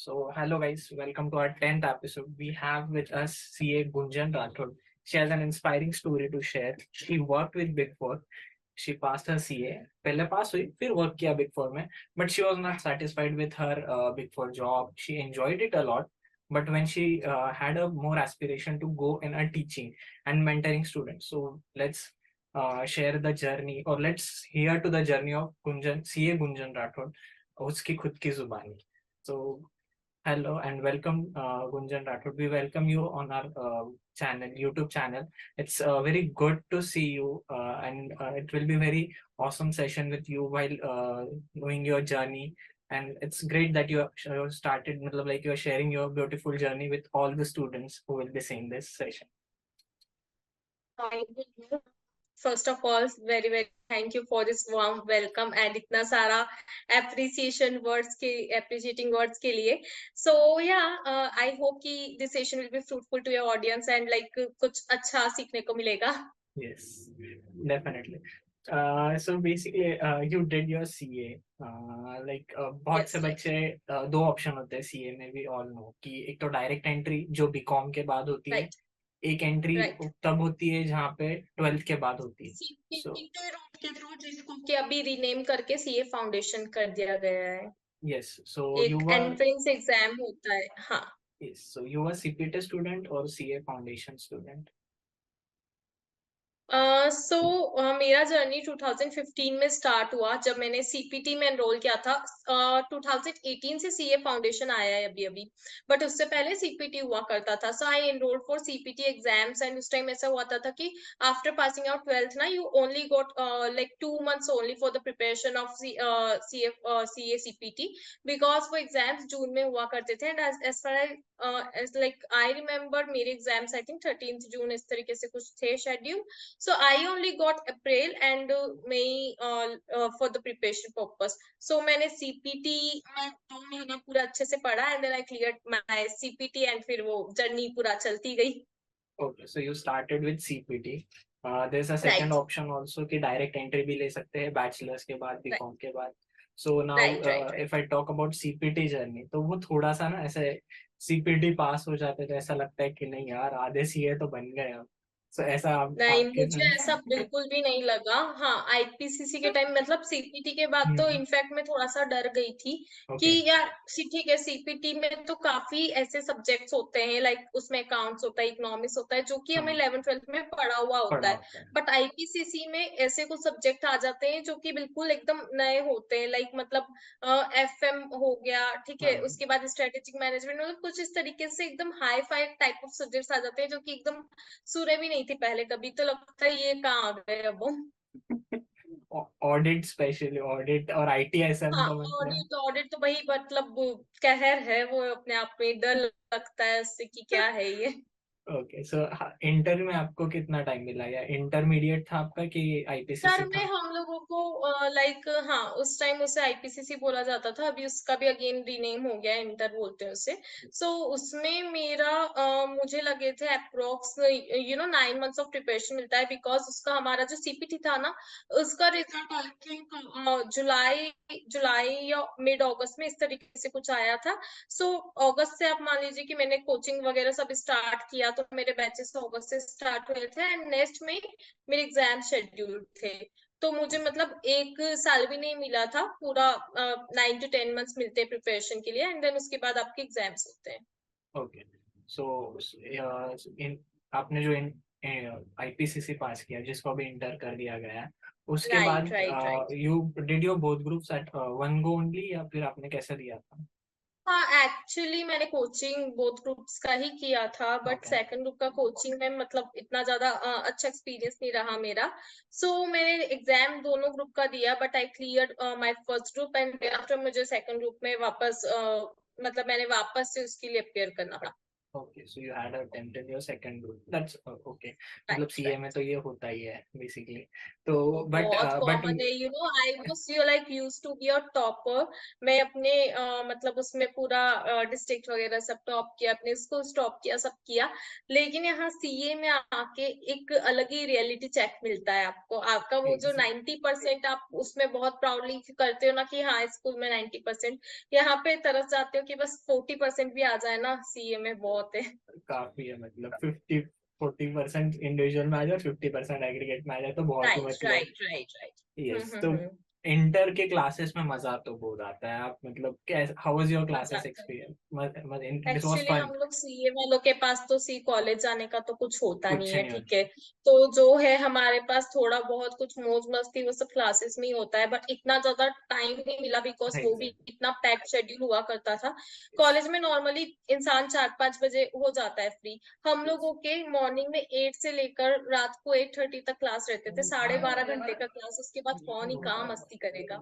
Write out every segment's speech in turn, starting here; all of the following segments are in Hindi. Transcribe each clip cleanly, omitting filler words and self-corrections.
Hello guys, welcome to our 10th episode. We have with us CA Gunjan Rathod. She has an inspiring story to share. She worked with Big Four. She passed her CA. पहले पास हुई, फिर work किया Big Four में. But she was not satisfied with her Big Four job. She enjoyed it a lot. But when she had a more aspiration to go in a teaching and mentoring students. So let's share the journey, or let's hear to the journey of Gunjan, CA Gunjan Rathod. उसकी खुद की जुबानी. So hello and welcome, Gunjan Rathod. We welcome you on our channel, YouTube channel. It's very good to see you, and it will be very awesome session with you while knowing your journey. And it's great that you have started, like you are sharing your beautiful journey with all the students who will be seeing this session. First of all, very thank you for this warm welcome and इतना सारा appreciating words के लिए. So yeah, I hope कि this session will be fruitful to your audience and like कुछ अच्छा सीखने को मिलेगा. Yes, definitely. So basically, you did your CA. बहुत से बच्चे दो ऑप्शन होते हैं CA में, भी ऑल नो कि एक तो डायरेक्ट एंट्री जो बीकॉम के बाद होती है, एक एंट्री तब होती है जहाँ पे 12th के बाद होती है. CPT रूट के थ्रू जिसको कि अभी रीनेम करके CA फाउंडेशन कर दिया गया है. Yes, so एक एंट्रेंस एग्जाम होता है. हाँ. Yes, so you were CPT student or CA foundation student? मेरा जर्नी 2015 में स्टार्ट हुआ जब मैंने सीपीटी में एनरोल किया था. 2018 से सीए फाउंडेशन आया है अभी बट उससे पहले सीपीटी हुआ करता था. So I enrol for CPT exams and उस टाइम ऐसा हुआ था कि आफ्टर पासिंग आउट 12th ना you only got like 2 months only for the preparation of CA CPT because वो एग्जाम्स जून में हुआ करते थे. And as far as like I remember मेरे exams I think 13th June इस तरीके से कुछ थे schedule. So I only got April and May for the preparation purpose. So मैंने CPT में 2 महीना पूरा अच्छे से पढ़ा and then I cleared my CPT and फिर वो जर्नी पूरा चलती गई. Okay, so you started with CPT. There's a second option also कि direct entry भी ले सकते हैं bachelor's के बाद, BCom के बाद. So now if I talk about CPT journey, तो वो थोड़ा सा ना ऐसे CPT पास हो जाते तो ऐसा लगता है कि नहीं यार आधे CA तो बन गए अब. So ऐसा नहीं, मुझे ऐसा बिल्कुल भी नहीं लगा. हाँ, आईपीसीसी के टाइम मतलब सीपीटी के बाद तो इनफैक्ट मैं थोड़ा सा डर गई थी कि यार ठीक है सीपीटी में तो काफी ऐसे सब्जेक्ट्स होते हैं लाइक उसमें अकाउंट्स होता है, इकोनॉमिक्स होता है जो कि हमें 11th-12th में पढ़ा हुआ होता है. बट आईपीसीसी में ऐसे कुछ सब्जेक्ट आ जाते हैं जो कि बिल्कुल एकदम नए होते हैं लाइक मतलब एफएम हो गया, ठीक है, उसके बाद स्ट्रेटेजिक मैनेजमेंट, मतलब कुछ इस तरीके से एकदम hi-fi type of subjects आ जाते हैं जो कि एकदम सुने भी नहीं थी पहले कभी. तो लगता है ये कहाँ आ गए अब हम. ऑडिट, स्पेशली ऑडिट और आईटीएसएम. हाँ, ऑडिट तो भाई मतलब कहर है वो अपने आप में. डर लगता है उससे कि क्या है ये. ओके, सो इंटर में आपको कितना टाइम मिला, या इंटरमीडिएट था आपका कि आईपीसीसी सर में था? हम लोगों को लाइक हाँ उस टाइम उसे आईपीसीसी बोला जाता था, अभी उसका भी अगेन रीनेम हो गया, इंटर बोलते हैं उसे. सो उसमें मेरा मुझे लगे थे अप्रोक्स 9 months ऑफ प्रिपरेशन मिलता है बिकॉज उसका हमारा जो सीपीटी था ना उसका रिजल्ट आई थिंक जुलाई या मिड अगस्त में इस तरीके से कुछ आया था. सो अगस्त से आप मान लीजिए कि मैंने कोचिंग वगैरह सब स्टार्ट किया तो मेरे बैचेस अगस्त से स्टार्ट हुए थे एंड नेक्स्ट में मेरे एग्जाम शेड्यूल थे. तो मुझे मतलब 1 साल भी नहीं मिला था पूरा. 9 to 10 months मिलते हैं प्रिपरेशन के लिए एंड देन उसके बाद आपके एग्जाम्स होते हैं. ओके, सो आपने जो आईपीसीसी पास किया जिसको अभी इंटर कर दिया गया है, उसके बाद you did your both groups eight one go only, या फिर आपने कैसे दिया था? हाँ, एक्चुअली मैंने कोचिंग बोथ ग्रुप्स का ही किया था बट सेकंड ग्रुप का कोचिंग में मतलब इतना ज्यादा अच्छा एक्सपीरियंस नहीं रहा मेरा. सो मैंने एग्जाम दोनों ग्रुप का दिया but I clear my first group and after मुझे सेकंड ग्रुप में वापस मतलब मैंने वापस से उसके लिए अपेयर करना पड़ा. Okay, so you had attempt in your second group, that's okay. मतलब राइट सीए में राइट तो ये होता ही है बेसिकली। तो बहुत बट कॉमन है, you know, I was you like used to be a topper. मैं अपने मतलब उसमें पूरा डिस्ट्रिक्ट वगैरह सब टॉप किया, अपने स्कूल टॉप किया, सब किया। लेकिन यहाँ सीए में आके एक अलग ही रियलिटी चेक मिलता है आपको। आपका वो जो 90% आप उसमें बहुत प्राउडली करते हो ना कि हाँ स्कूल में 90%, यहाँ पे तरस जाते हो कि बस 40% भी आ जाए ना सीए में बहुत है। काफी है, मतलब 50-40% इंडिविजुअल में आ जाए, 50% एग्रीगेट में आ जाए तो बहुत ही राइट मतलब। Right right right. यस, तो इंटर के क्लासेस में मजा तो बहुत आता है। आप मतलब कैसे, हाउ वाज योर मजा क्लासेस आता है। Experience? This was actually fun? हम लोग सीए वालों के पास तो सी कॉलेज जाने का तो कुछ होता नहीं कुछ है, नहीं ठीक होता। है। तो जो है हमारे पास थोड़ा बहुत कुछ मौज मस्ती वो सब क्लासेस में ही होता है, बट इतना ज्यादा टाइम नहीं मिला बिकॉज वो भी एग्जैक्टली। इतना पैक्ड शेड्यूल हुआ करता था। कॉलेज में नॉर्मली इंसान 4-5 बजे हो जाता है फ्री। हम लोगों के मॉर्निंग में 8 से लेकर रात को 8:30 तक क्लास रहते थे, 12.5 घंटे का क्लास, उसके बाद कौन ही काम मस्ती करेगा।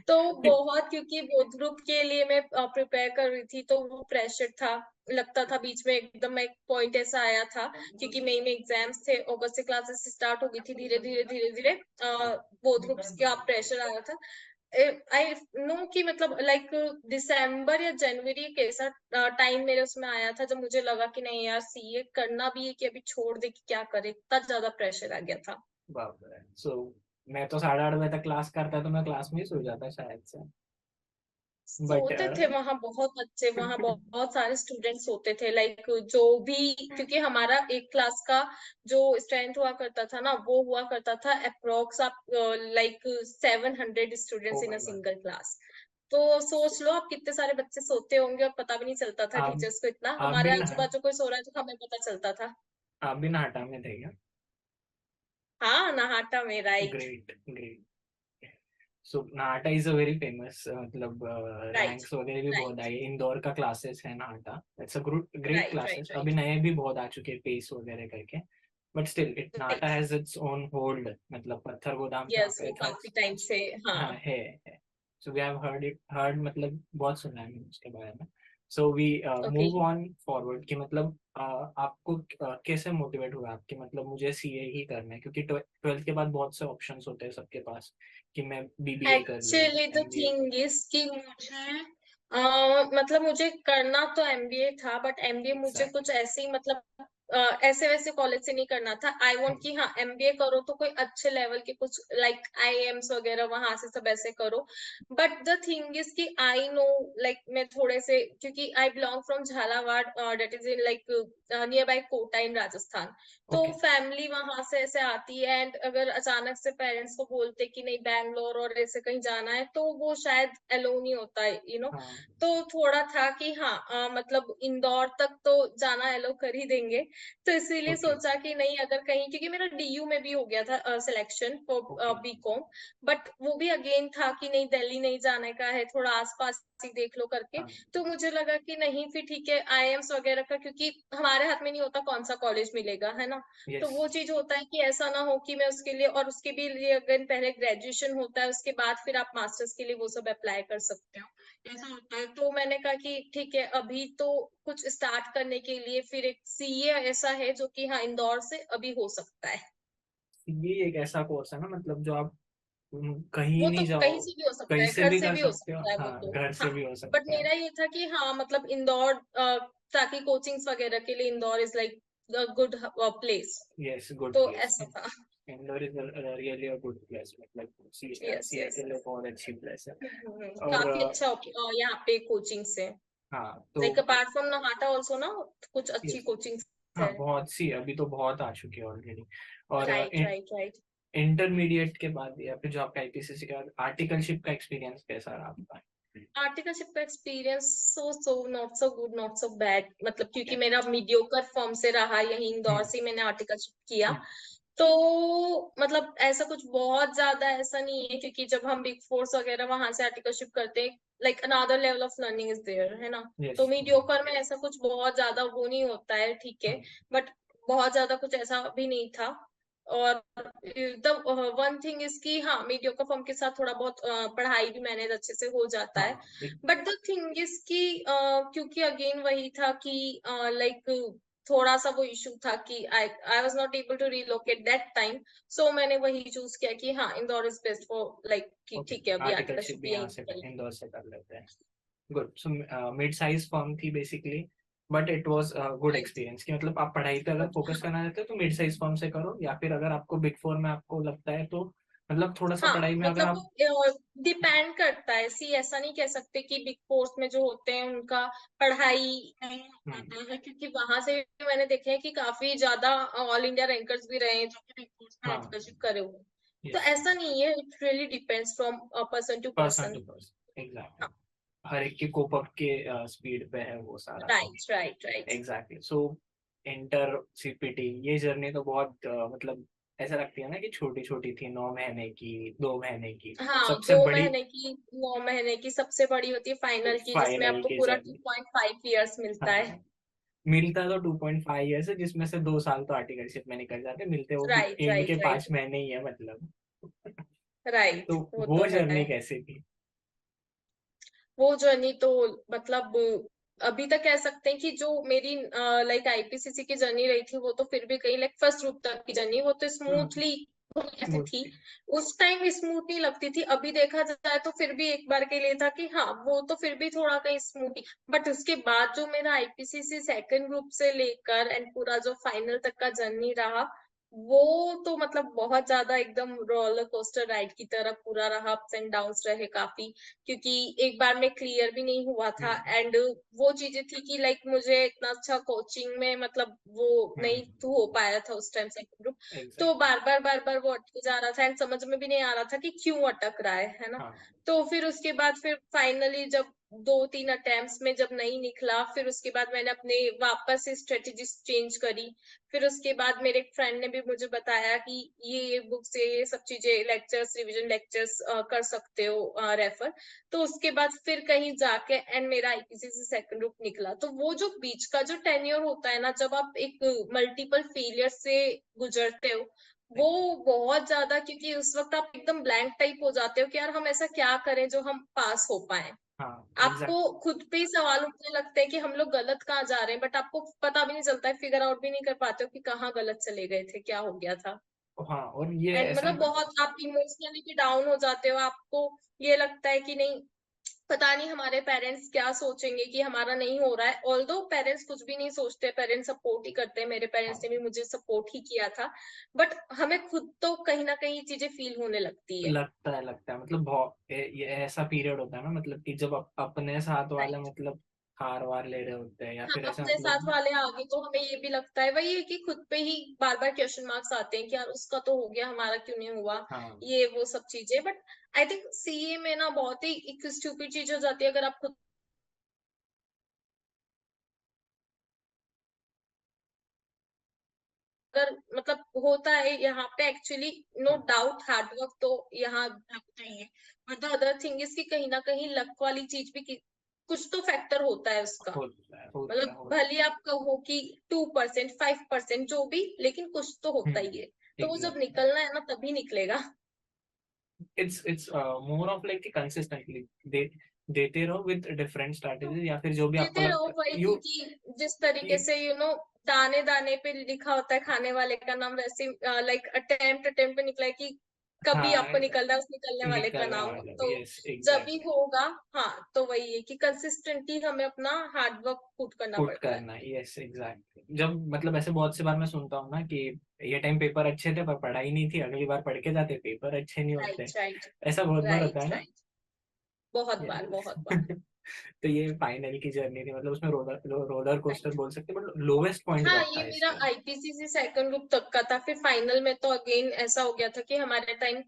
तो बहुत, क्योंकि बोथ ग्रुप के लिए मैं प्रिपेयर कर रही थी तो वो प्रेशर था। लगता था बीच में एकदम एक पॉइंट ऐसा आया था, क्योंकि मई में एग्जाम्स थे, अगस्त से क्लासेस स्टार्ट हो गई थी, धीरे धीरे धीरे धीरे बोथ ग्रुप्स का प्रेशर आया था। आई नो कि मतलब लाइक दिसंबर या जनवरी एक ऐसा टाइम मेरे उसमें आया था जब मुझे लगा कि नहीं यार सीए करना भी है कि अभी छोड़ दे कि क्या करे, इतना ज्यादा प्रेशर आ गया था। बाप रे। सो मैं तो 8:30 बजे तक क्लास करता तो मैं क्लास में ही सो जाता शायद से। बट सोते थे वहां बहुत बच्चे, वहां बहुत सारे स्टूडेंट्स होते थे, लाइक जो भी, क्योंकि हमारा एक क्लास का जो स्ट्रेंथ हुआ करता था ना वो हुआ करता था अप्रोक्स आप लाइक 700 ओ students in my uh god. Single class. तो सोच लो आप कितने सारे बच्चे सोते होंगे और पता भी नहीं चलता था आप टीचर्स को, इतना आप हमारे भी ना आजू बाजू कोई सो रहा है तो हमें पता चलता था। आप भी नाहटा में थे क्या? हाँ नहाटा में, right great great. So Nahata is a very famous, मतलब राइट रैंक्स वगैरह भी बहुत राइट आई, इंदौर का क्लासेस है Nahata. It's a great right classes, right अभी राइट। नए भी बहुत आ चुके हैं पेस वगैरह करके। But still it Nahata has its own hold, मतलब पत्थर गोदाम जहाँ यस पे वो था। काफी टाइम से। हाँ हाँ। है। सो वी हैव हर्ड, मतलब बहुत सुना है मैंने उसके बारे में। So we okay. Move on forward कि मतलब आपको कैसे मोटिवेट हुआ आपकी, मतलब मुझे सीए ही करना है, क्योंकि 12th के बाद बहुत से ऑप्शंस होते हैं सबके पास कि मैं बीबीए कर लूँ, एक्चुअली द एमबीए कर। थिंग इज कि मुझे मतलब मुझे करना तो एमबीए था, बट एमबीए मुझे कुछ एग्जैक्टली। ऐसे ही मतलब ऐसे वैसे कॉलेज से नहीं करना था। आई वांट कि हाँ एमबीए करो तो कोई अच्छे लेवल के कुछ लाइक आईएम्स वगैरह वहां से सब ऐसे करो। बट द थिंग इज कि आई नो लाइक मैं थोड़े से, क्योंकि I belong from Jhalawar, that is in like near by Kota in Rajasthan. तो ओके। फैमिली वहां से ऐसे आती है, एंड अगर अचानक से पेरेंट्स को बोलते कि नहीं बैंगलोर और ऐसे कहीं जाना है तो वो शायद अलोन ही होता है, यू नो। हाँ। तो थोड़ा था कि हाँ मतलब इंदौर तक तो जाना अलो कर ही देंगे। तो इसीलिए ओके सोचा कि नहीं अगर कहीं, क्योंकि मेरा डीयू में भी हो गया था selection for okay. BCom, but वो भी अगेन था कि नहीं दिल्ली नहीं जाने का है, थोड़ा आसपास ही देख लो करके। हाँ। तो मुझे लगा कि नहीं फिर ठीक है आईएम्स वगैरह का, क्योंकि हमारे हाथ में नहीं होता कौन सा कॉलेज मिलेगा, है ना। तो यस। वो चीज होता है कि ऐसा ना हो कि मैं उसके लिए, और उसके भी लिए अगर पहले ग्रेजुएशन होता है उसके बाद फिर आप मास्टर्स के लिए वो सब अप्लाई कर सकते हो, ऐसा होता है। तो मैंने कहा कि ठीक है अभी तो कुछ स्टार्ट करने के लिए फिर एक सीए ऐसा है जो कि हाँ इंदौर से अभी हो सकता है। ये एक ऐसा कोर्स है ना, मतलब जो आप कहीं वो तो नहीं कहीं जाओ, से भी हो सकता कहीं है, से घर भी से कर भी हो सकते हो, सकता है वो हाँ तो। घर से हाँ भी हो बट सकता है। मेरा ये था कि हाँ मतलब इंदौर ताकि कोचिंग्स वगैरह के लिए Indore is like good place. Yes, good तो प्लेस। ऐसा था। Indore is really a good place, मतलब यस सीए यस के लिए यस। बहुत अच्छी प्लेस है। और काफी अच्छा यहाँ पे कोचिंग से, हाँ तो like apart from Nahata also ना कुछ अच्छी yes, कोचिंग हाँ है। बहुत सी, अभी तो बहुत आ चुकी है ऑलरेडी। और राइट राइट राइट। इंटरमीडिएट के बाद या फिर जो आपका आईपीसीसी के बाद आर्टिकलशिप का एक्सपीरियंस कैसा रहा आपका? आर्टिकलशिप का experience so so not so good not so bad, मतलब क्योंकि मेरा मीडियोकर फॉर्म से रहा, यही इंदौर हम्म। से मैंने आर्टिकलशिप किया। हम्म। तो मतलब ऐसा कुछ बहुत ज्यादा ऐसा नहीं है, क्योंकि जब हम बिग फोर्स वगैरह वहां से आर्टिकलशिप करते हैं like another level of learning is there, है ना। यस। तो मीडियोकर में ऐसा कुछ बहुत ज्यादा वो नहीं होता है, ठीक है। हम्म। बट बहुत ज्यादा कुछ ऐसा भी नहीं था। और द वन थिंग इज कि हाँ, मीडियोकर फॉर्म के साथ थोड़ा बहुत पढ़ाई भी मैनेज अच्छे से हो जाता है। हाँ एक बट द थिंग इज कि क्योंकि अगेन वही था कि लाइक थोड़ा सा वो इशू था कि I was not able to relocate that time. So मैंने वही चूज किया कि हाँ, Indore is best for like कि ओके, ठीक है, अभी आर्टिकलशिप आर्टिकलशिप भी यहीं यहाँ से से कर लें। इंदौर से कर लेते हैं। Good. So mid size firm थी basically, but it was good right. Experience कि मतलब आप पढ़ाई पे अगर फोकस करना चाहते हो तो मिड साइज फर्म से करो, या फिर अगर आपको बिग फोर में आपको लगता है तो मतलब थोड़ा सा हाँ, पढ़ाई में अगर मतलब आप वो डिपेंड करता है। सी ऐसा नहीं कह सकते कि बिग फोर्स में जो होते हैं उनका पढ़ाई नहीं हो हम्म, पाता है, क्योंकि वहां से भी मैंने देखे हैं कि काफी ज्यादा ऑल इंडिया रैंकर्स भी रहे हैं जो कि बिग फोर्स में हाँ आर्टिकलशिप करे हुए हैं। तो यस, ऐसा नहीं है, it really depends from person to person to person. Person exactly. हर एक की कोप अप के स्पीड पे है वो सारा, तो राइट, राइट, राइट। एग्जैक्टली। सो इंटर सीपीटी ये जर्नी तो बहुत मतलब ऐसा लगती है ना कि छोटी छोटी थी, 9 महीने की, 2 महीने की, हाँ, सबसे 2 बड़ी महीने की, 9 महीने की सबसे बड़ी होती है फाइनल की, जिसमें फाइनल आपको की पूरा जर्नी। 2.5 ईयर्स मिलता है। हाँ, मिलता तो 2.5 ईयर्स है, जिसमें से 2 साल तो आर्टिकलशिप में निकल जाते, मिलते वो भी राइट, एंड के राइट, राइट, 5 महीने ही है मतलब। राइट। तो वो वो तो है। जर्नी कैसी थी? वो जर्नी तो मतलब अभी तक कह सकते हैं कि जो मेरी लाइक आईपीसीसी की जर्नी रही थी, वो तो फिर भी कहीं लाइक फर्स्ट ग्रुप तक की जर्नी, वो तो स्मूथली ऐसी स्मूथ थी। थी। उस टाइम स्मूथ नहीं लगती थी, अभी देखा जाए तो फिर भी एक बार के लिए था कि हाँ, वो तो फिर भी थोड़ा कहीं स्मूथ। बट उसके बाद जो मेरा आईपीसीसी सेकंड ग्रुप से लेकर एंड पूरा जो फाइनल तक का जर्नी रहा, वो तो मतलब बहुत ज्यादा एकदम रोलर कोस्टर राइड की तरह पूरा रहा। अप्स एंड डाउन्स रहे काफी, क्योंकि एक बार में क्लियर भी नहीं हुआ था। हम्म एंड वो चीजें थी कि लाइक मुझे इतना अच्छा कोचिंग में मतलब वो नहीं हम्म तो हो पाया था उस टाइम सेकंड ग्रुप। तो एग्जैक्ट। बार बार वो अटके जा रहा था एंड समझ में भी नहीं आ रहा था कि क्यों अटक रहा है ना। हाँ तो फिर उसके बाद फिर फाइनली जब 2-3 अटेम्प्ट्स में जब नहीं निकला, फिर उसके बाद मैंने अपने वापस से स्ट्रेटेजी चेंज करी। फिर उसके बाद मेरे एक फ्रेंड ने भी मुझे बताया कि ये बुक से ये सब चीजें, लेक्चर्स, रिवीजन लेक्चर्स कर सकते हो रेफर। तो उसके बाद फिर कहीं जाके एंड मेरा आईपीसीसी सेकंड ग्रुप निकला। तो वो जो बीच का जो टेन्योर होता है ना, जब आप एक मल्टीपल फेलियर से गुजरते हो, वो बहुत ज्यादा, क्योंकि उस वक्त आप एकदम ब्लैंक टाइप हो जाते हो कि यार हम ऐसा क्या करें जो हम पास हो पाए। हाँ आपको एग्जैक्ट। खुद पे ही सवाल उठने लगते हैं कि हम लोग गलत कहाँ जा रहे हैं, बट आपको पता भी नहीं चलता है, फिगर आउट भी नहीं कर पाते हो कि कहाँ गलत चले गए थे, क्या हो गया था। हाँ और ये एंड ऐसा मतलब बहुत आप इमोशनली भी डाउन हो जाते हो। आपको ये लगता है कि नहीं, पता नहीं हमारे पेरेंट्स क्या सोचेंगे कि हमारा नहीं हो रहा है। ऑल्दो पेरेंट्स कुछ भी नहीं सोचते, पेरेंट्स सपोर्ट ही करते हैं, मेरे पेरेंट्स हाँ ने भी मुझे सपोर्ट ही किया था। बट हमें खुद तो कहीं ना कहीं चीजें फील होने लगती है। लगता है मतलब बहुत ये ऐसा पीरियड होता है ना, मतलब कि जब अपने साथ वाले राइट। मतलब हार वार ले रहे होते हैं, या हाँ, फिर ऐसा अपने साथ मतलब। वाले आगे तो हमें ये भी लगता है, वही है कि खुद पे ही बार बार क्वेश्चन मार्क्स आते हैं कि यार उसका तो हो गया, हमारा क्यों नहीं हुआ, हाँ ये वो सब चीजें। बट आई थिंक सीए में ना बहुत ही एक स्टूपिड चीज हो जाती है, अगर आप खुद अगर मतलब होता है यहाँ पे एक्चुअली, नो हाँ डाउट हार्ड वर्क तो यहाँ लगता ही है। But the other thing is कि कहीं ना कहीं लक वाली चीज भी कुछ तो फैक्टर होता है उसका। होता है होता है मतलब होता भले आप कहो कि 2%, 5% जो भी, लेकिन कुछ तो है। होता ही है। तो वो जब एग्जैक्टली। निकलना है ना, तभी निकलेगा। It's more of like consistently दे देते रहो विद डिफरेंट तो स्ट्रैटेजीज, या फिर जो भी आपको देते रहो लगता वही, है यू क्योंकि जिस तरीके कि से दाने दाने पे लिखा होता है खाने वाले का नाम, वैसे लाइक अटेम्प्ट अटेम्प्ट पे निकला है कि कभी हाँ आपको निकलना है उस निकलने वाले का निकलने नाम। वाला, तो यस जब भी एग्जैक्टली। होगा, हाँ, तो वही है कि कंसिस्टेंटली हमें अपना हार्ड वर्क पुट करना पुट पड़ता है। करना, यस एग्जैक्टली। जब मतलब ऐसे बहुत से बार मैं सुनता हूँ ना कि ये टाइम पेपर अच्छे थे पर पढ़ाई नहीं थी, अगली बार पढ़ के जाते पेपर अच्छे नहीं होते। राइट, राइट, ऐसा बहुत बार होता है राइट, ना। राइट। बहुत बार, Yes. बहुत बार। तो ये फाइनल की जर्नी थी, मतलब उसमें रोलर रोलर कोस्टर बोल सकते हैं, बट लोवेस्ट पॉइंट हाँ, कब ये था मेरा इसका? आईपीसीसी सेकंड ग्रुप तक का था। फिर फाइनल में तो अगेन ऐसा हो गया था कि हमारे टाइम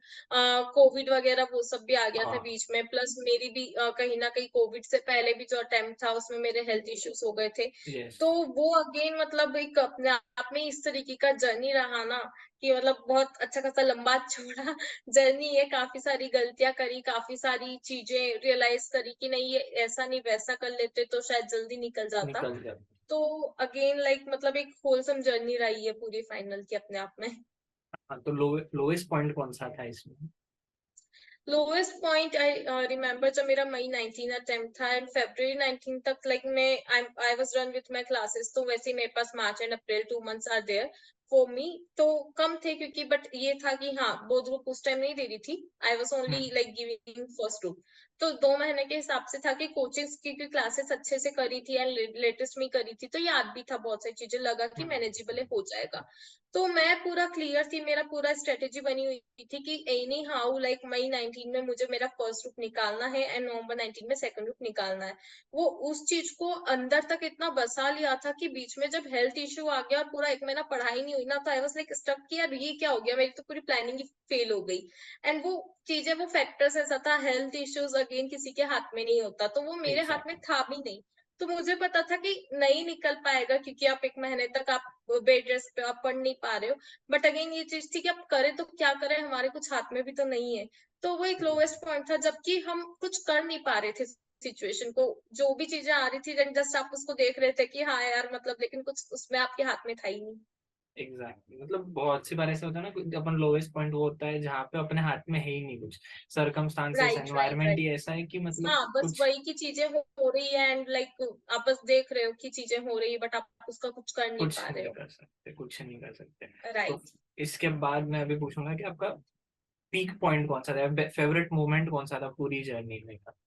कोविड वगैरह वो सब भी आ गया था हाँ बीच में। प्लस मेरी भी कहीं ना कहीं कोविड से पहले भी जो अटेम्प्ट था उसमें मेरे हेल्थ इश्यूज हो गए थे। यस। तो वो अगेन मतलब एक अपने आप में इस तरीके का जर्नी रहा ना, कि मतलब बहुत अच्छा खासा लंबा चौड़ा जर्नी है। काफी सारी गलतियां करी, काफी सारी चीजें रियलाइज करी कि नहीं, ये ऐसा नहीं वैसा कर लेते तो शायद जल्दी निकल जाता। निकल गया। तो अगेन लाइक मतलब एक होलसम जर्नी रही है पूरी फाइनल की अपने आप में। हाँ, तो लोएस्ट पॉइंट कौन सा था इसमें? लोएस्ट पॉइंट आई रिमेम्बर जब मेरा मई 19 अटेम्प्ट था एंड February 19 तक लाइक मैं I was run with my classes, तो वैसे ही मेरे पास March and April 2 months are there for me, तो कम थे क्योंकि बट ये था कि हाँ बोथ ग्रुप उस टाइम नहीं दे रही थी, I was only hmm. Like giving first group. तो 2 महीने के हिसाब से था कि कोचिंग की क्लासेस अच्छे से करी थी एंड लेटेस्ट में करी थी, तो याद भी था बहुत सारी चीजें, लगा कि मैनेजेबल हो जाएगा। तो मैं पूरा क्लियर थी, मेरा पूरा स्ट्रेटेजी बनी हुई थी कि एनी हाउ लाइक मई 19 में मुझे मेरा फर्स्ट ग्रुप निकालना है एंड नवंबर 19 में सेकंड ग्रुप निकालना है। वो उस चीज को अंदर तक इतना बसा लिया था कि बीच में जब हेल्थ इश्यू आ गया और पूरा 1 महीना पढ़ाई नहीं हुई ना, तो आई वाज लाइक स्टक कि यार ये क्या हो गया, मेरी तो पूरी प्लानिंग ही फेल हो गई। एंड वो चीजें, वो फैक्टर्स ऐसा था, हेल्थ इश्यूज अगेन किसी के हाथ में नहीं होता, तो वो मेरे हाथ में एग्जैक्टली। था भी नहीं। तो मुझे पता था कि नहीं निकल पाएगा क्योंकि आप 1 महीने तक आप बेड रेस्ट पे आप पढ़ नहीं पा रहे हो। बट अगेन ये चीज थी कि अब करें तो क्या करें, हमारे कुछ हाथ में भी तो नहीं है। तो वो एक लोवेस्ट पॉइंट था, जबकि हम कुछ कर नहीं पा रहे थे सिचुएशन को, जो भी चीजें आ रही थी जस्ट आप उसको देख रहे थे कि हाँ यार मतलब, लेकिन कुछ उसमें आपके हाथ में था ही नहीं। एग्जैक्टली, मतलब बहुत सी बार ऐसा होता है ना, कुछ अपन लोएस्ट पॉइंट वो होता है जहाँ पे अपने हाथ में है ही नहीं कुछ, circumstances right right environment right. ही ऐसा है कि मतलब हाँ बस कुछ वही की चीजें हो रही है एंड लाइक आप बस देख रहे हो कि चीजें हो रही है बट आप उसका कुछ कर नहीं कुछ पा रहे नहीं हो। कर सकते, कुछ नहीं कर सकते। तो राइट। इसके बाद मैं अभी पूछूंगा कि आपका पीक पॉइंट कौन सा था, फेवरेट मोमेंट कौन सा था पूरी जर्नी में का?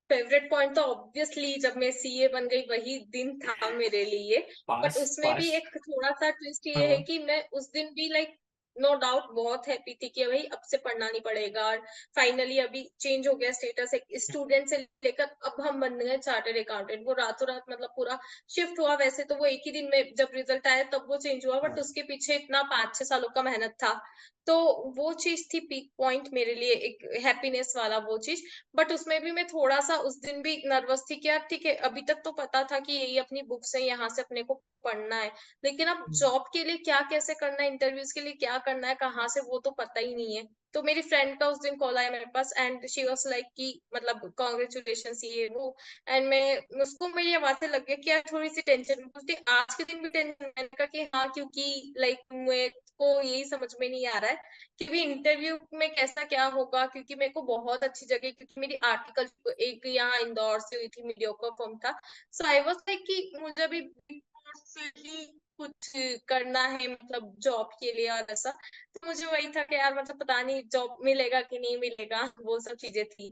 फेवरेट पॉइंट तो ऑब्वियसली जब मैं सीए बन गई वही दिन था मेरे लिए। बट पास उसमें भी पास। एक थोड़ा सा ट्विस्ट ये है हाँ। कि मैं उस दिन भी लाइक नो डाउट बहुत हैप्पी थी कि भाई अब से पढ़ना नहीं पड़ेगा और फाइनली अभी चेंज हो गया स्टेटस, एक स्टूडेंट से लेकर अब हम बन गए चार्टर्ड अकाउंटेंट। वो रातों रात मतलब पूरा शिफ्ट हुआ, वैसे तो वो एक ही दिन में जब रिजल्ट आया तब वो चेंज हुआ, बट हाँ। उसके पीछे इतना 5-6 सालों का मेहनत था। तो वो चीज थी पीक पॉइंट मेरे लिए, एक हैप्पीनेस वाला वो चीज। बट उसमें भी मैं थोड़ा सा उस दिन भी नर्वस थी कि यार ठीक है, अभी तक तो पता था कि यही अपनी बुक्स है, यहाँ से अपने को पढ़ना है, लेकिन अब जॉब के लिए क्या कैसे करना है, इंटरव्यूज के लिए क्या करना है, कहाँ से, वो तो पता ही नहीं है। तो मेरी फ्रेंड का उस दिन कॉल आया मेरे पास एंड शी वाज लाइक कि मतलब कॉन्ग्रेचुलेशन ये वो। एंड मैं उसको, मेरी आवाज से लग गया कि यार थोड़ी सी टेंशन मुझे आज के दिन भी टेंशन। मैंने कहा कि हाँ, क्योंकि लाइक मेरे को यही समझ में नहीं आ रहा है कि भी इंटरव्यू में कैसा क्या होगा, क्योंकि मेरे को बहुत अच्छी जगह, क्योंकि मेरी आर्टिकल एक यहाँ इंदौर से हुई थी, मीडियोकर फॉर्म था। सो आई वाज लाइक कि मुझे अभी Big Four से ही कुछ करना है मतलब जॉब के लिए और ऐसा। तो मुझे वही था कि यार मतलब पता नहीं जॉब मिलेगा कि नहीं मिलेगा, वो सब चीजें थी।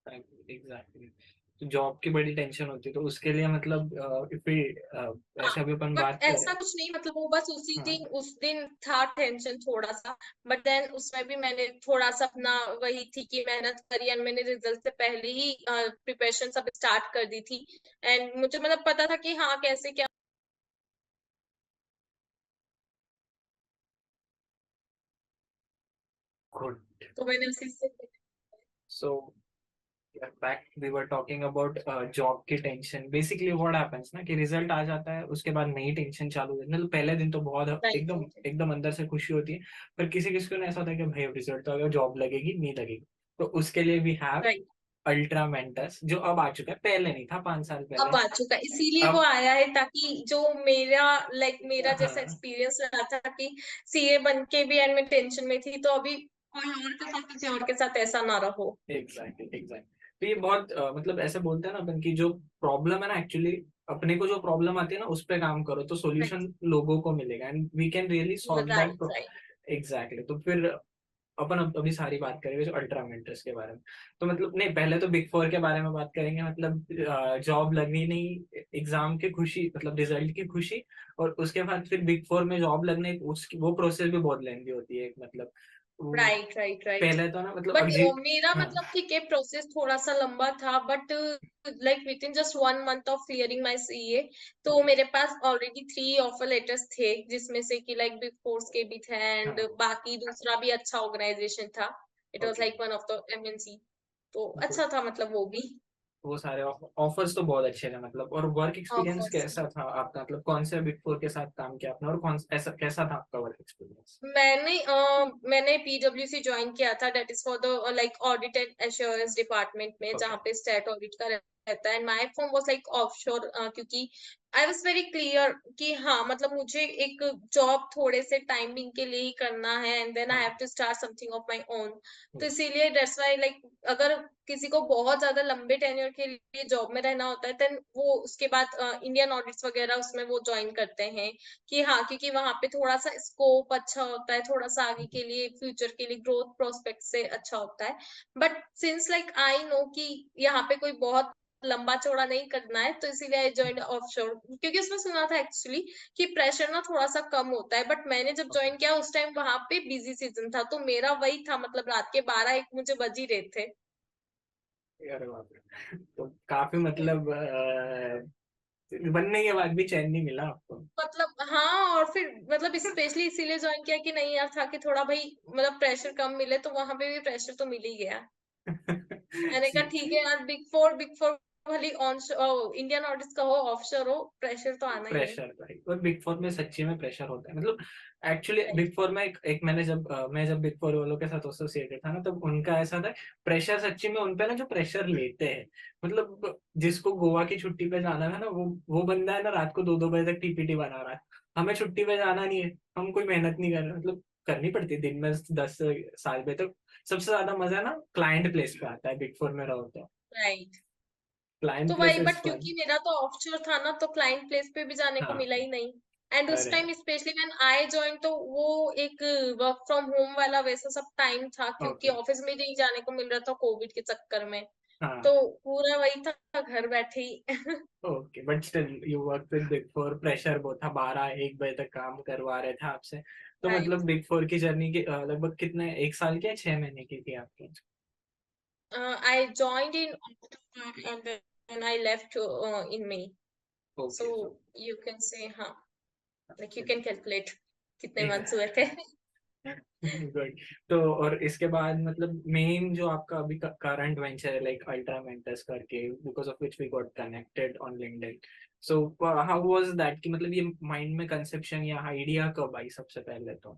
एग्जैक्टली। तो जॉब की बड़ी टेंशन होती है, तो उसके लिए मतलब हाँ ऐसे अभी अपन बट बात ऐसा करें। कुछ नहीं, मतलब वो बस हाँ। उस दिन था टेंशन थोड़ा सा। बट देन उसमें भी मैंने थोड़ा सा अपना वही थी कि मेहनत करी एंड मैंने रिजल्ट से पहले ही प्रिपरेशन सब स्टार्ट कर दी थी। एंड मुझे मतलब पता था कि हाँ कैसे क्या। गुड। तो मैंने उसी से सो back we were talking about job की टेंशन, बेसिकली व्हाट हैपेंस ना कि रिजल्ट आ जाता है, उसके बाद नई टेंशन चालू हो जाती है। मतलब पहले दिन तो बहुत राइट एकदम राइट एकदम अंदर से खुशी होती है, पर किसी किसी को ना ऐसा होता है कि भाई रिजल्ट तो आ गया, जॉब लगेगी नहीं लगेगी। तो उसके लिए वी हैव राइट। अल्ट्रा मेंटस, जो अब आ चुका है, पहले नहीं था, 5 साल अब पहले। आ चुका है, इसीलिए वो अब आया है ताकि जो मेरा लाइक मेरा जैसा हाँ। एक्सपीरियंस रहा था कि सीए बन के भी एंड में टेंशन में थी, तो अभी कोई और के साथ किसी और के साथ ऐसा ना रहो। Exactly exactly. तो ये बहुत मतलब ऐसे बोलते हैं ना अपन की जो प्रॉब्लम है ना, एक्चुअली अपने को जो प्रॉब्लम आती है ना उस पे काम करो तो राइट सॉल्यूशन लोगों को मिलेगा, and we can really solve that. Right right. Exactly. तो फिर अपन अब अभी सारी बात करेंगे जो अल्ट्रा मेंटर्स के बारे में। तो मतलब नहीं, पहले तो बिग फोर के बारे में बात करेंगे, मतलब जॉब लगनी नहीं, एग्जाम की खुशी, मतलब रिजल्ट की खुशी, और उसके बाद फिर बिग फोर में जॉब लगने, उसकी वो प्रोसेस भी बहुत लेंदी होती है, मतलब राइट राइट राइट। पहले तो ना मतलब बट अब जी। मेरा हाँ। मतलब ठीक है, प्रोसेस थोड़ा सा लंबा था but like with in just 1 month of clearing my CA, तो ओके। मेरे पास ऑलरेडी 3 ऑफर लेटर्स थे, जिसमें से कि लाइक बिग फोर्स के भी थे एंड हाँ। बाकी दूसरा भी अच्छा ऑर्गेनाइजेशन था। It was okay. Like one of the MNC. तो गुड। अच्छा था मतलब वो भी। वो सारे ऑफर्स तो बहुत अच्छे थे मतलब, और वर्क एक्सपीरियंस ऑफर्स कैसा था आपका, मतलब कौन से बिग फोर के साथ काम किया आपने, और कौन ऐसा कैसा था आपका वर्क एक्सपीरियंस? मैंने पीडब्ल्यूसी ज्वाइन किया था, that is for the like audit and assurance department में, ओके। जहाँ पे स्टेट ऑडिट का रहता है, and my firm was like offshore, क्योंकि आई वाज वेरी क्लियर कि हाँ मतलब मुझे एक जॉब थोड़े से टाइमिंग के लिए ही करना है, एंड देन आई हाँ। Have to start something of my own. तो हम्म, इसीलिए दैट्स व्हाई लाइक अगर किसी को बहुत ज्यादा लंबे टेन्योर के लिए जॉब में रहना होता है, देन वो उसके बाद इंडियन ऑडिट्स वगैरह उसमें वो ज्वाइन करते हैं कि हाँ, क्योंकि वहां पे थोड़ा सा स्कोप अच्छा होता है, थोड़ा सा आगे के लिए फ्यूचर के लिए ग्रोथ प्रोस्पेक्ट से अच्छा होता है। But since like I know कि यहाँ पे कोई बहुत लंबा चौड़ा नहीं करना है, तो इसीलिए आई जॉइन ऑफशोर, क्योंकि उसमें सुना था एक्चुअली कि प्रेशर ना थोड़ा सा कम होता है। बट मैंने जब ज्वाइन किया उस टाइम वहां पे बिजी सीजन था, तो मेरा वही था, मतलब रात के 12-1 मुझे बज ही रहे थे। अरे बाप रे। तो काफी मतलब बनने के बाद भी चैन नहीं मिला आपको? मतलब हाँ, और फिर मतलब स्पेशली इसीलिए ज्वाइन किया कि नहीं यार, था कि थोड़ा भाई मतलब प्रेशर कम मिले, तो वहां पे भी प्रेशर तो मिल ही गया। मैंने कहा ठीक है यार, बिग फोर भले ऑन इंडियन ऑडिट्स का हो, ऑफशोर हो, प्रेशर तो आना ही है। प्रेशर भाई, और बिग फोर में सच्ची में प्रेशर होता है। मतलब एक्चुअली राइट। बिग फोर में एक मैंने मैं जब बिग फोर वालों के साथ एसोसिएटेड था ना, तब उनका ऐसा था। प्रेशर सच्ची में उन पे ना जो प्रेशर लेते हैं, मतलब जिसको गोवा की छुट्टी पे जाना है ना, वो बंदा है ना, रात को 2-2 बजे तक टीपीटी बना रहा है। हमें छुट्टी पे जाना नहीं है, हम कोई मेहनत नहीं कर रहे, मतलब करनी पड़ती है दिन में 10 साल पे। तो सबसे ज्यादा मजा ना क्लाइंट प्लेस पे आता है बिग फोर में रहो तो। राइट। तो क्लाइंट वही, प्लेस इज बट फन। क्योंकि मेरा तो ऑफशोर था ना, तो क्लाइंट प्लेस पे भी जाने को हाँ। मिला ही नहीं। एंड उस अरे। Time specially when I join, तो वो एक वर्क फ्रॉम होम वाला वैसा सब टाइम था, क्योंकि ओके। ऑफिस में नहीं जाने को मिल रहा था कोविड के चक्कर में। हाँ। तो पूरा वही था, घर बैठे ही। Okay, but still you work with big four, pressure बहुत था, 12-1 बजे तक काम करवा रहे थे आपसे। तो राइट। मतलब बिग फोर की जर्नी के लगभग कितने, 1 साल के 6 महीने की थी आपकी? I joined in October and then I left in May. Okay, so So you can say, हाँ, like you can calculate कितने months हुए थे। गुड। तो और इसके बाद मतलब मेन जो आपका अभी करंट वेंचर है, लाइक अल्ट्रा मेंटर्स करके, because of which we got connected on LinkedIn. So how was that, कि मतलब ये माइंड में कंसेप्शन या आइडिया कब आई सबसे पहले तो?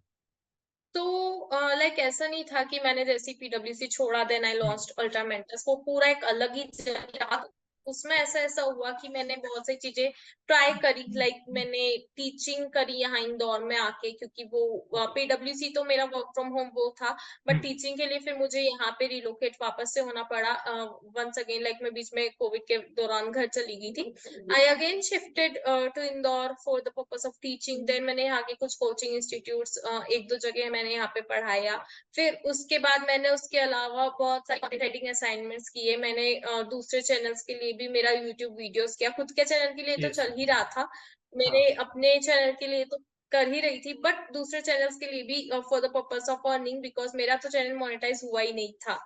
तो लाइक ऐसा नहीं था कि मैंने जैसे पीडब्ल्यूसी छोड़ा then I hmm, launched Ultra Mentors, वो पूरा एक अलग ही जर्नी रहा। उसमें ऐसा ऐसा हुआ कि मैंने बहुत सारी चीजें ट्राई करी, लाइक मैंने टीचिंग करी यहाँ इंदौर में आके, क्योंकि वो ओके। पीडब्ल्यूसी तो मेरा वर्क फ्रॉम होम वो था, बट हम्म, टीचिंग के लिए फिर मुझे यहाँ पे रिलोकेट वापस से होना पड़ा। वंस अगेन लाइक मैं बीच में कोविड के दौरान घर चली गई थी। I again shifted to Indore for the purpose of teaching. Then मैंने यहाँ के कुछ कोचिंग इंस्टीट्यूट्स एक दो जगह मैंने यहाँ पे पढ़ाया। फिर उसके बाद मैंने उसके अलावा बहुत सारे राइटिंग असाइनमेंट्स किए। मैंने दूसरे चैनल्स के लिए भी मेरा यूट्यूब वीडियोस किया, खुद के चैनल के लिए तो यस। चल ही रहा था, हाँ। मेरे अपने चैनल के लिए तो कर ही रही थी, बट दूसरे चैनल्स के लिए भी for the purpose of earning, because मेरा तो चैनल मोनेटाइज हुआ ही नहीं था।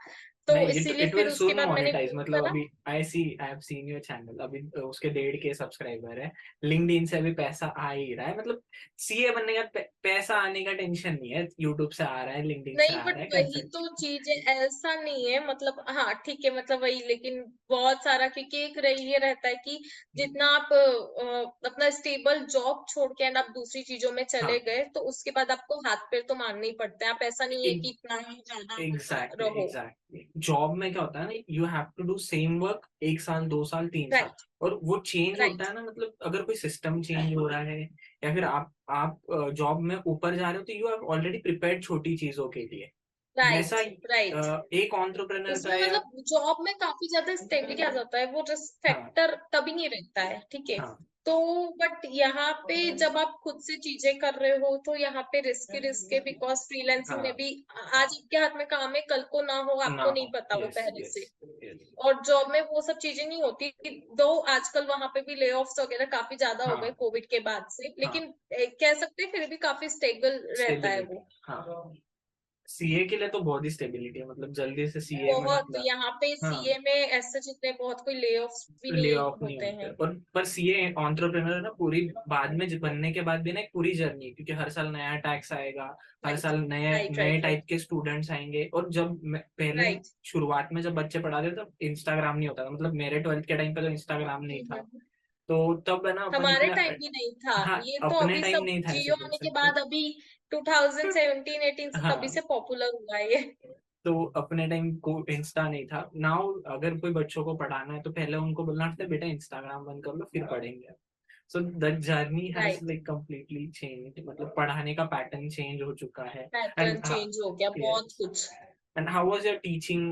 तो नहीं, इसीलिए इट फिर विल उसके सून बाद मैंने मोनेटाइज, वो मतलब करा। अभी I have seen your channel, अभी उसके 1.5 के सब्सक्राइबर है। लिंक्डइन से अभी पैसा आ ही रहा है, मतलब सीए बनने का पैसा आने का टेंशन नहीं है, यूट्यूब से आ रहा है, लिंक्डइन से नहीं, आ बट रहा है वही कंसल्ट। तो चीज है, ऐसा नहीं है, मतलब हाँ ठीक है, मतलब वही, लेकिन बहुत सारा, क्योंकि एक ये रहता है कि जितना आप अपना स्टेबल जॉब छोड़ के एंड आप दूसरी चीजों में चले हाँ, गए, तो उसके बाद आपको हाथ पैर तो मारने ही पड़ते हैं। आप ऐसा नहीं है कि इतना ही ज्यादा एग्जैक्टली रहो। एग्जैक्टली। जॉब में क्या होता है ना, you have to do same work 1 साल, 2 साल, 3 साल, राइट। और वो चेंज होता राइट। है ना, मतलब अगर कोई सिस्टम चेंज हो रहा है, या फिर आप जॉब में ऊपर जा रहे हो, तो यू आर ऑलरेडी प्रिपेयर्ड छोटी चीजों के लिए। वैसा राइट। ही, राइट। एक एंटरप्रेन्योर का उसमें या। मतलब जॉब में काफी ज्यादा स्टेबिलिटी आ जाता है, वो रिस्क हाँ। फैक्टर तभी नहीं रहता है, ठीक है। हाँ। तो बट यहाँ पे जब आप खुद से चीजें कर रहे हो, तो यहाँ पे रिस्क है, बिकॉज फ्रीलांसिंग में हाँ। भी आज आपके हाथ में काम है, कल को ना हो, ना आपको नहीं हो। पता वो यस पहले यस से। यस। और जॉब में वो सब चीजें नहीं होती। दो आजकल वहां पे भी ले ऑफ्स वगैरह काफी ज्यादा हो गए हाँ। कोविड के बाद से, हाँ। लेकिन कह सकते हैं फिर भी काफी स्टेबल रहता है स्टेबिलिटी। वो। हाँ। सीए के लिए तो बहुत ही स्टेबिलिटी है, मतलब जल्दी से सीए में बहुत, मतलब। यहाँ पे हाँ। सीए में ऐसे जितने बहुत कोई ले ऑफ्स भी ले नहीं ऑफ नहीं होते होते, हैं। और पर सीए एंटरप्रेन्योर है ना, पूरी बाद में बनने के बाद भी ना एक पूरी जर्नी है, क्योंकि हर साल नया टैक्स आएगा, हर राइट। साल नए राइट। नए राइट। टाइप के स्टूडेंट्स आएंगे। और जब पहले राइट। शुरुआत में जब बच्चे पढ़ाते थे, तब इंस्टाग्राम नहीं होता था, मतलब मेरे 12th के टाइम पे तो इंस्टाग्राम नहीं था। हम्म। तो तब है ना अपन हमारे इतने। टाइम भी नहीं था, हाँ, ये तो अपने अभी टाइम सब नहीं था ऐसे जियो बोल आने के सकते। बाद अभी 2017-18 से तभी हाँ। से पॉपुलर हुआ है ये। तो अपने टाइम को इंस्टा नहीं था। नाउ अगर कोई बच्चों को पढ़ाना है तो पहले उनको बोलना पड़ता है बेटा इंस्टाग्राम बंद कर लो फिर पढ़ेंगे। So the journey has right, like completely change, मतलब पढ़ाने का पैटर्न चेंज हो चुका है। पैटर्न एंड चेंज हो गया बहुत यस, कुछ। And how was your teaching,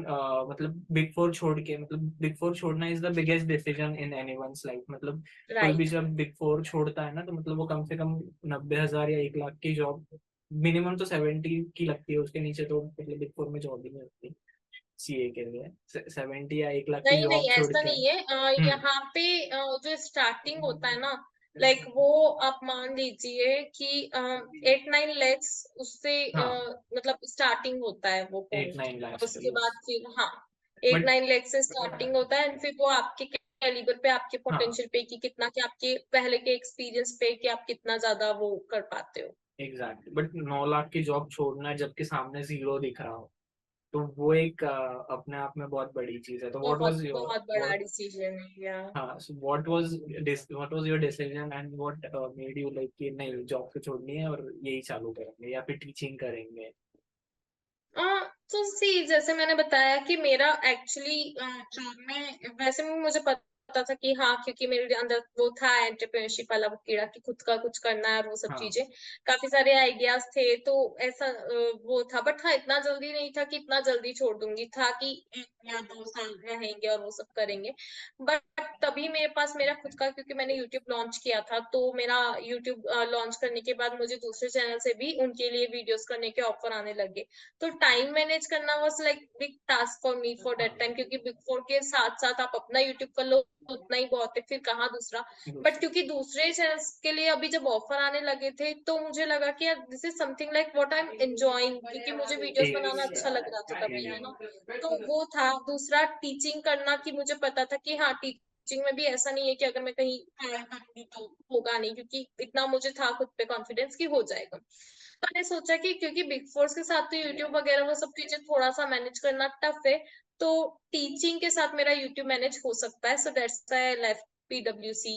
मतलब बिग फोर छोड़ के, मतलब बिग फोर छोड़ना is the biggest decision in anyone's life, मतलब कोई भी राइट। जब बिग फोर छोड़ता है ना तो मतलब वो कम से कम 90,000 या 1 लाख की जॉब, मिनिमम तो 70 की लगती है, उसके नीचे तो मतलब बिग फोर में जॉब ही नहीं लगती सीए के लिए। 70 या 1 लाख की नहीं जॉब नहीं छोड़ ऐसा के। नहीं है, यहाँ पे जो स्टार्टिंग होता है ना, लाइक वो आप मान लीजिए कि 8-9 लैक्स उससे हाँ, मतलब स्टार्टिंग होता है वो 8-9 पोस्ट। लाख और से, उसके यस। बाद फिर हाँ, एट बट नाइन लैक्स से स्टार्टिंग होता है एंड फिर वो आपके कैलिबर पे, आपके हाँ, पोटेंशियल पे कि कितना, कि आपके पहले के एक्सपीरियंस पे कि आप कितना ज्यादा वो कर पाते हो। एग्जैक्टली, बट 9 लाख की जॉब छोड़ना है जबकि सामने जीरो दिख रहा हो, तो वो एक अपने आप में बहुत बड़ी चीज है। तो व्हाट बहुत वाज योर, बहुत बड़ा डिसीजन है यार। हाँ, so what was your decision and what made you like कि नहीं जॉब तो छोड़नी है और यही चालू करेंगे या फिर टीचिंग करेंगे? तो सी जैसे मैंने बताया कि मेरा एक्चुअली जॉब में वैसे में मुझे पता था कि हाँ, क्योंकि मेरे अंदर वो था एंटरप्रेन्योरशिप वाला वो कीड़ा कि खुद का कुछ करना है और वो सब हाँ, चीजें, काफी सारे आइडियाज थे तो ऐसा वो था। बट हाँ, इतना जल्दी नहीं था कि इतना जल्दी छोड़ दूंगी, था कि 1 या 2 साल रहेंगे और वो सब करेंगे। बट तभी मेरे पास मेरा खुद का, क्योंकि मैंने यूट्यूब लॉन्च किया था, तो मेरा यूट्यूब लॉन्च करने के बाद मुझे दूसरे चैनल से भी उनके लिए वीडियोस करने के ऑफर आने लगे। तो टाइम मैनेज करना was like big task for me for that time, क्योंकि बिग फोर के साथ साथ आप अपना यूट्यूब कर लो उतना ही बहुत है, फिर कहाँ दूसरा। बट दूसरा, क्योंकि दूसरे चैनल्स के लिए अभी जब ऑफर आने लगे थे तो मुझे लगा कि यार this is something like what I am enjoying, क्योंकि मुझे वीडियोस बनाना अच्छा लग रहा था तभी, है ना। तो वो था दूसरा, टीचिंग करना, कि मुझे पता था कि हाँ, टीचिंग में भी ऐसा नहीं है कि अगर मैं कहीं ट्राई करूंगी तो होगा नहीं, क्योंकि इतना मुझे था खुद पे कॉन्फिडेंस कि हो जाएगा। मैंने सोचा कि क्योंकि बिग फोर्स के साथ तो यूट्यूब वगैरह वो सब चीजें थोड़ा सा मैनेज करना टफ है, तो टीचिंग के साथ मेरा यूट्यूब मैनेज हो सकता है, so that's why I left पीडब्ल्यूसी।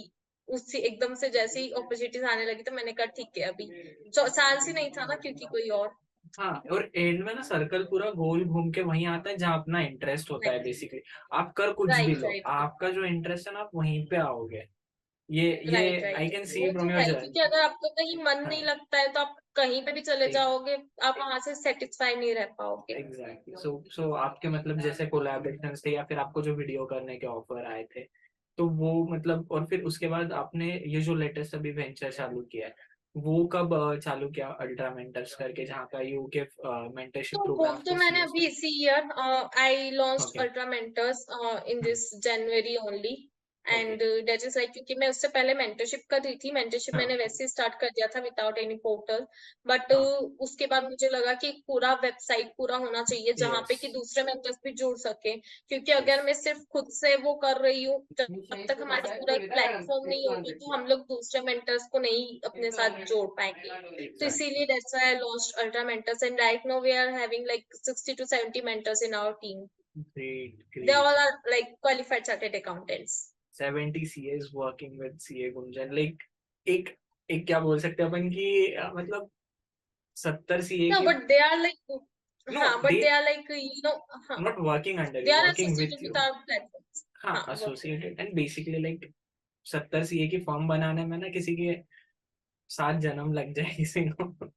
उससे एकदम से जैसे ही अपॉर्चुनिटीज आने लगी तो मैंने कहा ठीक है, अभी साल से नहीं था ना, क्योंकि कोई और। हाँ, और एंड में ना सर्कल पूरा गोल घूम के वहीं आता है जहाँ अपना इंटरेस्ट होता है राइट, बेसिकली। आप कर कुछ भी राइट, लो, राइट, आपका जो इंटरेस्ट है ना आप वहीं पे आओगे। ये right, I right. Can see वो तो फ्रॉम योर है, जर्नी। क्योंकि अगर आपको कहीं मन नहीं हाँ, लगता है तो आप कहीं पे भी चले जाओगे, आप वहां से सेटिस्फाई नहीं रह पाओगे। एग्जैक्टली। सो आपके मतलब जैसे कोलैबोरेशंस थे या फिर आपको जो वीडियो करने के ऑफर आए थे, तो वो मतलब, और फिर उसके बाद आपने ये जो लेटेस्ट अभी वेंचर चालू किया है, वो कब चालू किया, अल्ट्रा मेंटर्स करके, जहाँ का यू गिव मेंटरशिप तो वो प्रोग्राम तो फॉर मैंने सीएस? अभी इसी year I launched okay. Ultra mentors in this January only. Okay. And that is like, क्योंकि मैं उससे पहले मेंटरशिप कर रही थी, मेंटरशिप हाँ, मैंने वैसे ही स्टार्ट कर दिया था विदाउट एनी पोर्टल। बट हाँ, उसके बाद मुझे लगा कि एक पूरा वेबसाइट पूरा होना चाहिए जहाँ यस, पे कि दूसरे मेंटर्स भी जुड़ सके, क्योंकि यस, अगर मैं सिर्फ खुद से वो कर रही हूँ, जब तक हमारे पास पूरा एक प्लेटफॉर्म नहीं होगा तो हम लोग दूसरे मेंटर्स को नहीं अपने साथ जोड़ पाएंगे। So exactly. easily that's why I launched Ultra Mentors, and right now we are having like 60 to 70 mentors in our team. Great, They all great. are like qualified chartered accountants. 70 CS working with CA Gunjan, like एक एक क्या बोल सकते हैं अपन की, मतलब 70 सीए No, की। but they are like, no, but they they are like, you know, not working under they you, are working with associated you. with our platforms. हाँ, Working. Associated and basically like 70 CA की फर्म बनाने में ना किसी के 7 जन्म लग जाए किसी को।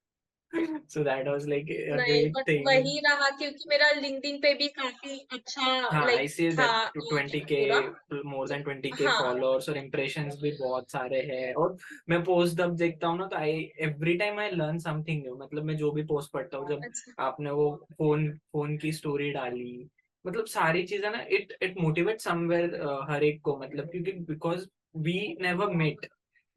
सो दैट वाज लाइक अ नहीं, ग्रेट बट थिंग। वही रहा क्योंकि मेरा लिंक्डइन पे भी काफी अच्छा हाँ, आई लाइक सी था दैट 20K, पूरा। मोर तो देन 20K हाँ, फॉलोअर्स और इम्प्रेशंस भी बहुत सारे हैं। और मैं पोस्ट जब देखता हूँ ना तो I every time I learn something new, मतलब मैं जो भी पोस्ट पढ़ता हूँ, जब अच्छा। आपने वो फोन फोन की स्टोरी डाली, मतलब सारी चीजें ना इट इट मोटिवेट समवेयर हर एक को, मतलब क्योंकि because we never met,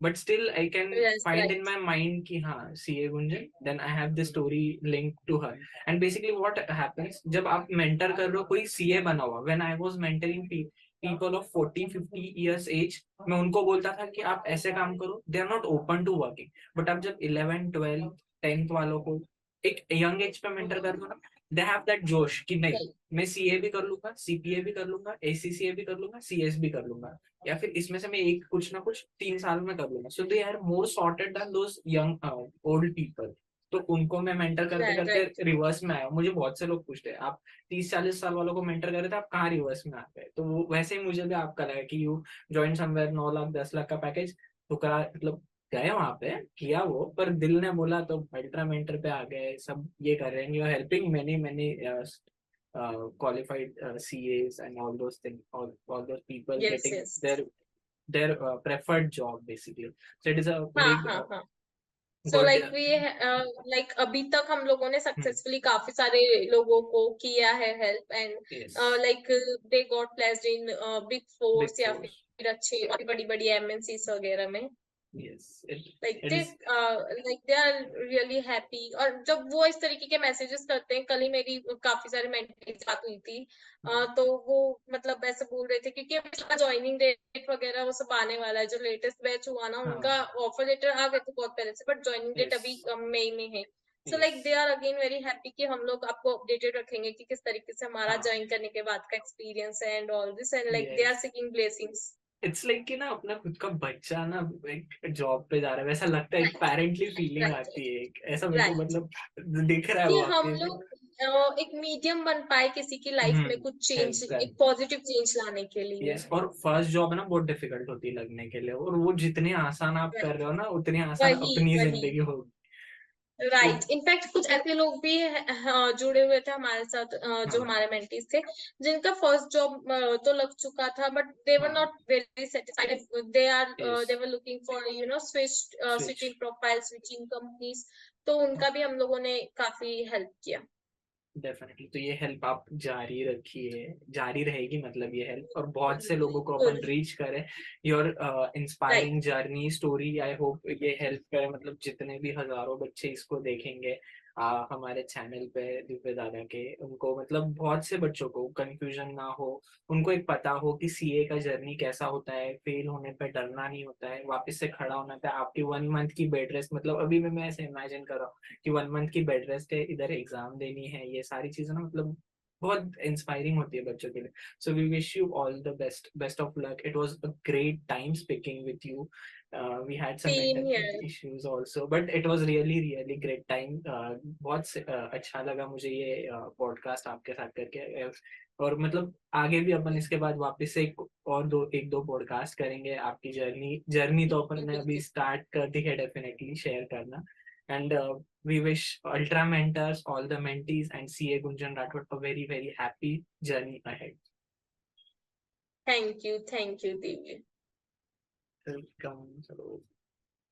but still I can Yes, find in right. My mind कि हाँ CA Gunjan, then I have the story link to her. And basically what happens जब आप मेंटर कर रहे हो कोई सीए बना हुआ, when I was mentoring people of 40-50 years age, मैं उनको बोलता था कि आप ऐसे काम करो, they are not open to working. But आप जब 11, 12, 10th वालों को एक यंग एज पे मेंटर कर दो ना, दे हैव दैट जोश कि नहीं, Right. मैं सीए भी कर लूंगा, सीपीए भी कर लूंगा, एसीसीए भी कर लूंगा, सीएस भी कर लूंगा, या फिर इसमें से मैं एक कुछ ना कुछ 3 साल में कर लूंगा। So they are more sorted than those young old people. तो उनको मैं मेंटर करते Right, करते right. रिवर्स में आया। मुझे बहुत से लोग पूछते हैं आप 30-40 साल वालों को मेंटर कर रहे थे, आप कहाँ रिवर्स में आ गए? तो वो वैसे ही मुझे भी आपका लगा कि you join somewhere 9 lakh 10 lakh का पैकेज, तो करा मतलब गए वहां पे किया वो, पर दिल ने बोला तो अल्ट्रा मेंटर पे आ गए। सब ये कर रहे हैं, you are helping many many qualified CAs and all those things, all those people Yes, getting yes. their preferred job basically. So it is a हाँ big हाँ हाँ. सो good लाइक वी लाइक अभी तक हम लोगों ने hmm, सक्सेसफुली काफी सारे लोगों को किया है help, and yes, like they got placed in big big force या force, फिर अच्छी बड़ी बड़ी एमएनसीज वगैरह में. yes, like it they is like they are really happy. और जब वो इस तरीके के मैसेजेस करते हैं, कल ही मेरी काफी सारे मेंटीज बात हुई थी, hmm, तो वो मतलब ऐसे बोल रहे थे क्योंकि ज्वाइनिंग डेट वगैरह वो सब आने वाला है. जो लेटेस्ट बैच हुआ ना, हाँ, उनका ऑफर लेटर आ गए थे बहुत पहले से, बट ज्वाइनिंग डेट अभी yes, मई में है. So like they yes, are again very happy कि हम लोग आपको अपडेटेड रखेंगे कि किस तरीके से हमारा हाँ, ज्वाइन करने के बाद का एक्सपीरियंस है and all this, and like they are yes. Seeking blessings. It's like कि ना अपना खुद का बच्चा ना एक जॉब पे जा रहा है, वैसा लगता है, एक राइट, पेरेंटली फीलिंग राइट, आती है, एक ऐसा मेरे को राइट. मतलब दिख रहा है कि वो हम आपके। लोग एक मीडियम बन पाए किसी की लाइफ में कुछ चेंज, हेल्प एक पॉजिटिव चेंज लाने के लिए. यस। और फर्स्ट जॉब है ना बहुत डिफिकल्ट होती है लगने के लिए, और वो जितनी आसान आप कर राइट. रहे हो ना उतनी आसान वही अपनी वही. जिंदगी होगी। तो राइट. इनफैक्ट कुछ ऐसे लोग भी हाँ, जुड़े हुए थे हमारे साथ, जो हाँ, हमारे मेंटीज थे, जिनका फर्स्ट जॉब तो लग चुका था, बट दे वर हाँ, not very satisfied. They are yes, they were looking for switch, switching profile, switching companies. तो उनका भी हम लोगों ने काफी हेल्प किया. डेफिनेटली। तो ये हेल्प आप जारी रखिए, जारी रहेगी मतलब ये हेल्प, और बहुत से लोगों को बिल्कुल. अपन रीच करें। Your right. Inspiring journey story, I hope ये हेल्प करे, मतलब जितने भी हजारों बच्चे इसको देखेंगे हमारे चैनल पे दिव्य दादा के, उनको मतलब बहुत से बच्चों को कंफ्यूजन ना हो, उनको एक पता हो कि सीए का जर्नी कैसा होता है, फेल होने पे डरना नहीं होता है, वापस से खड़ा होना होता है। आपकी 1 मंथ की बेड रेस्ट, मतलब अभी मैं ऐसे इमेजिन कर रहा हूँ कि 1 मंथ की बेड रेस्ट है, इधर एग्जाम देनी है, ये सारी चीजें ना मतलब बहुत इंस्पायरिंग होती है बच्चों के लिए। So we wish you all the best, best of luck. It was a great time speaking with you. We had some same mental here. Issues also, but it was really really great time. बहुत अच्छा लगा मुझे ये पॉडकास्ट आपके साथ करके। और मतलब आगे भी अपन इसके बाद वापस से एक दो पॉडकास्ट करेंगे। आपकी जर्नी जर्नी तो अपन ने अभी स्टार्ट कर दी है, डेफिनेटली शेयर करना। And we wish Ultra mentors, all the mentees, and CA Gunjan Rathod a very, very happy journey ahead. Thank you Divya. Welcome.